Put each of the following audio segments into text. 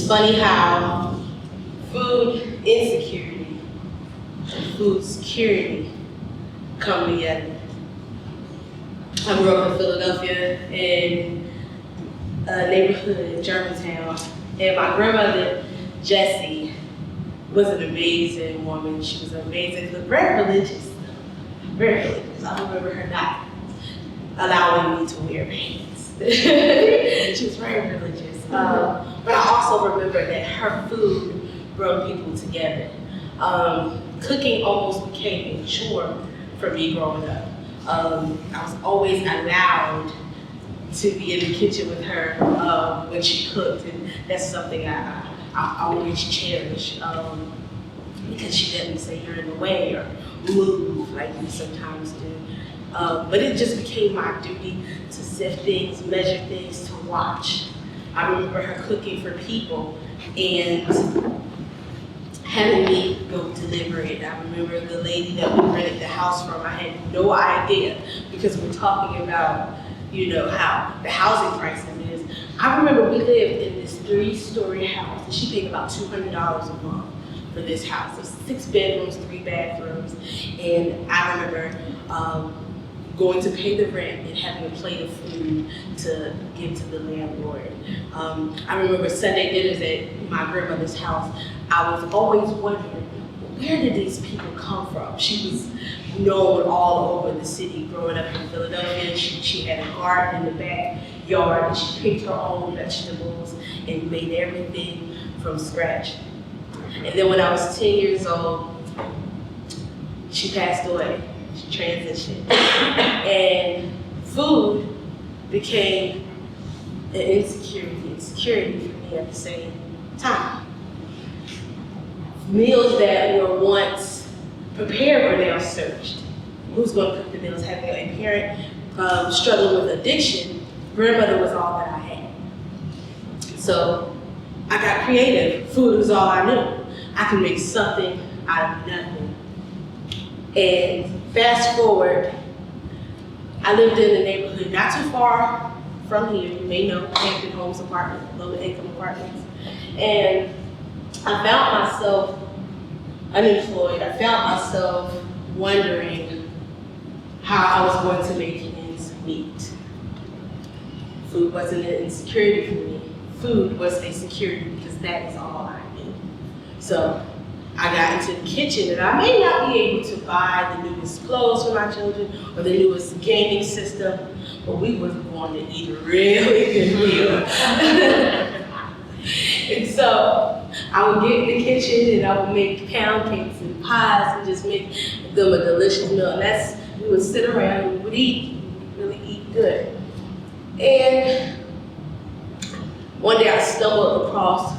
funny how food insecurity and food security come together. I grew up in Philadelphia in a neighborhood in Germantown, and my grandmother, Jessie, was an amazing woman. She was amazing, but very religious. Very religious. I remember her not allowing me to wear pants. She was very religious. But I also remember that her food brought people together. Cooking almost became a chore for me growing up. I was always allowed to be in the kitchen with her when she cooked, and that's something I always cherish because she didn't say you're in the way or move like we sometimes do. But it just became my duty to sift things, measure things, to watch. I remember her cooking for people and having me go deliver it. I remember the lady that we rented the house from, I had no idea, because we're talking about, how the housing crisis is. I remember we lived in this 3-story house, and she paid about $200 a month for this house. It was 6 bedrooms, 3 bathrooms, and I remember going to pay the rent and having a plate of food to give to the landlord. I remember Sunday dinners at my grandmother's house. I was always wondering, where did these people come from? She was known all over the city. Growing up in Philadelphia, she had a garden in the backyard, and she picked her own vegetables and made everything from scratch. And then when I was 10 years old, she passed away. She transitioned. And food became an insecurity and security for me at the same time. Meals that were once prepared were now searched. Who's going to cook the meals? Having a parent struggling with addiction, grandmother was all that I had. So I got creative. Food was all I knew. I could make something out of nothing. And fast forward, I lived in a neighborhood not too far from here. You may know Hampton Homes apartments, low income apartments. And I found myself unemployed. I found myself wondering how I was going to make ends meet. Food wasn't an insecurity for me. Food was a security because that is all I knew. So I got into the kitchen, and I may not be able to buy the newest clothes for my children or the newest gaming system, but we was going to eat a really good meal. And so I would get in the kitchen and I would make pound cakes and pies and just make them a delicious meal. And we would sit around and we would eat, really eat good. And one day I stumbled across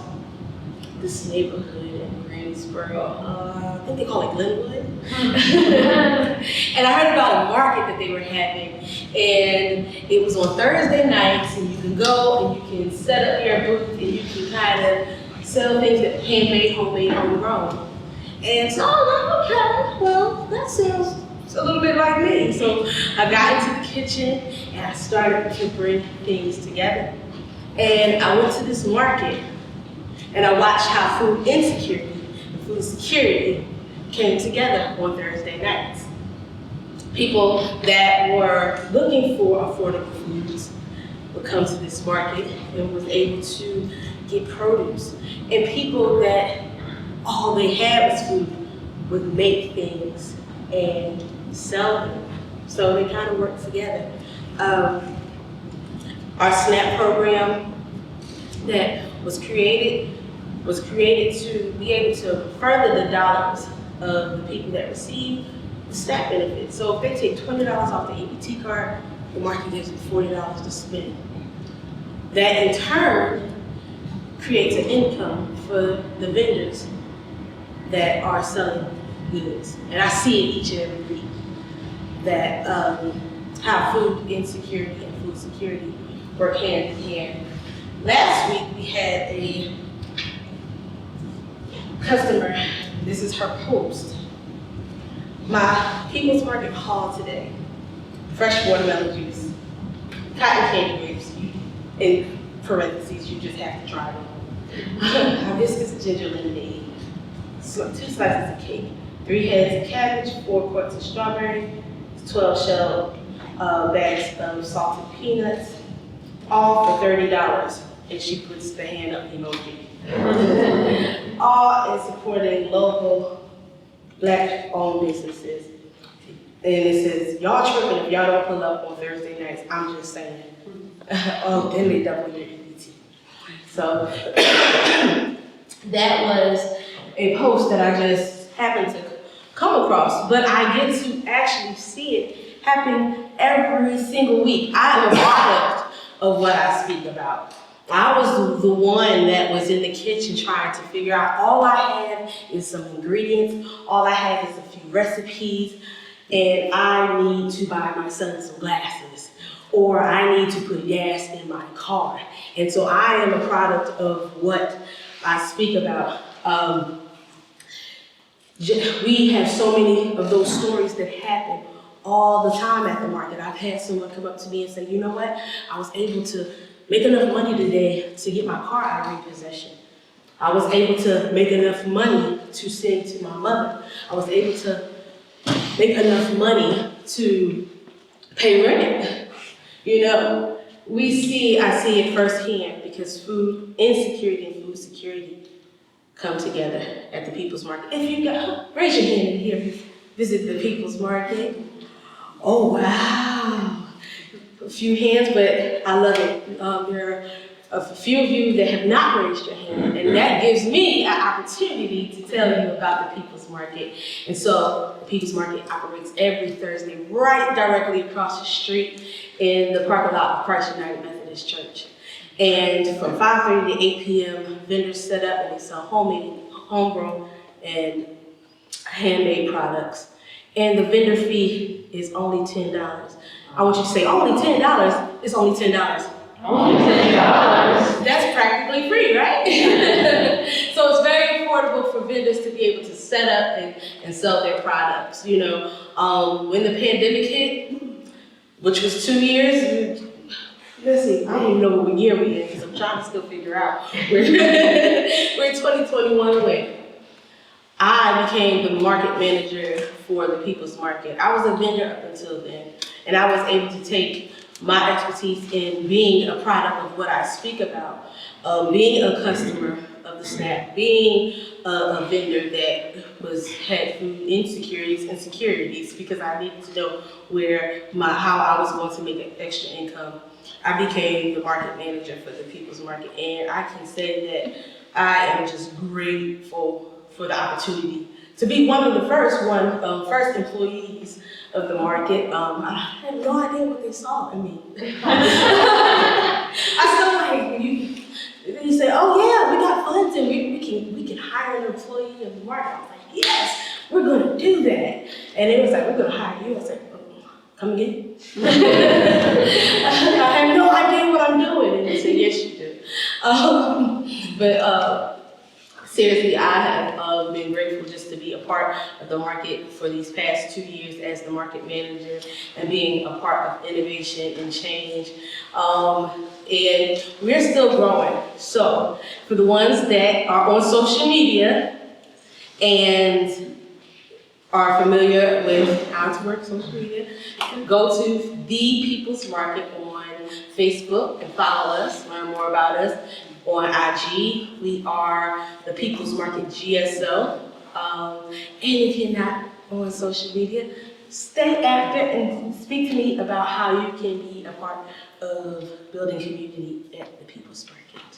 this neighborhood in Greensboro. I think they call it Glenwood. And I heard about a market that they were having, and it was on Thursday nights, and you can go and you can set up your booth and you can kind of sell things that handmade, homemade, homegrown. And so I'm like, okay, well, that sounds a little bit like me. So I got into the kitchen and I started to bring things together. And I went to this market and I watched how food insecurity and food security came together on Thursday nights. People that were looking for affordable foods would come to this market and was able to get produce. And people that all they had was food would make things and sell them. So they kind of worked together. Our SNAP program that was created to be able to further the dollars of the people that receive the SNAP benefits. So if they take $20 off the EBT card, the market gives them $40 to spend. That in turn creates an income for the vendors that are selling goods. And I see it each and every week that how food insecurity and food security work hand in hand. Last week we had a customer, this is her post. My People's Market haul today, fresh watermelon juice, cotton candy grapes, in parentheses, you just have to try them. hibiscus ginger lemonade, 2 slices of cake, 3 heads of cabbage, 4 quarts of strawberry, 12 shell bags of salted peanuts, all for $30. And she puts the hand up emoji. All in supporting local Black-owned businesses. And it says, y'all tripping if y'all don't pull up on Thursday nights. I'm just saying. Then they double your EBT. So that was a post that I just happened to come across, but I get to actually see it happen every single week. I am a product of what I speak about. I was the one that was in the kitchen trying to figure out, all I have is some ingredients, all I have is a few recipes, and I need to buy my son some glasses, or I need to put gas in my car. And so I am a product of what I speak about. We have so many of those stories that happen all the time at the market. I've had someone come up to me and say, you know what, I was able to make enough money today to get my car out of repossession. I was able to make enough money to send to my mother. I was able to make enough money to pay rent. You know, I see it firsthand because food insecurity and food security come together at the People's Market. If you got, raise your hand in here if you visit the People's Market. Oh, wow. A few hands, but I love it. There are a few of you that have not raised your hand, and that gives me an opportunity to tell you about the People's Market. And so the People's Market operates every Thursday right directly across the street in the parking lot of Christ United Methodist Church. And from 5:30 to 8 p.m., vendors set up and they sell homemade, homegrown, and handmade products. And the vendor fee is only $10. I want you to say, only $10? It's only $10. Only $10. That's practically free, right? So it's very affordable for vendors to be able to set up and sell their products. You know, when the pandemic hit, which was 2 years, let's see, I don't even know what year we in because I'm trying to still figure out where 2021 went. I became the market manager for the People's Market. I was a vendor up until then, and I was able to take my expertise in being a product of what I speak about, being a customer of the snack, being a vendor that had food insecurities and securities because I needed to know how I was going to make an extra income. I became the market manager for the People's Market, and I can say that I am just grateful for the opportunity to be one of the first employees of the market. I had no idea what they saw in me. I still like when you say, oh yeah, we got funds and we can hire an employee of the market. I was like, yes, we're gonna do that. And it was like, we're gonna hire you. I was like, come again? I have no idea what I'm doing. And they said, yes, you do. Seriously, I have been grateful just to be a part of the market for these past 2 years as the market manager and being a part of innovation and change. And we're still growing. So for the ones that are on social media and are familiar with how to work social media, go to The People's Market on Facebook and follow us, learn more about us. On IG, we are the People's Market GSO. And if you're not on social media, stay active and speak to me about how you can be a part of building community at the People's Market.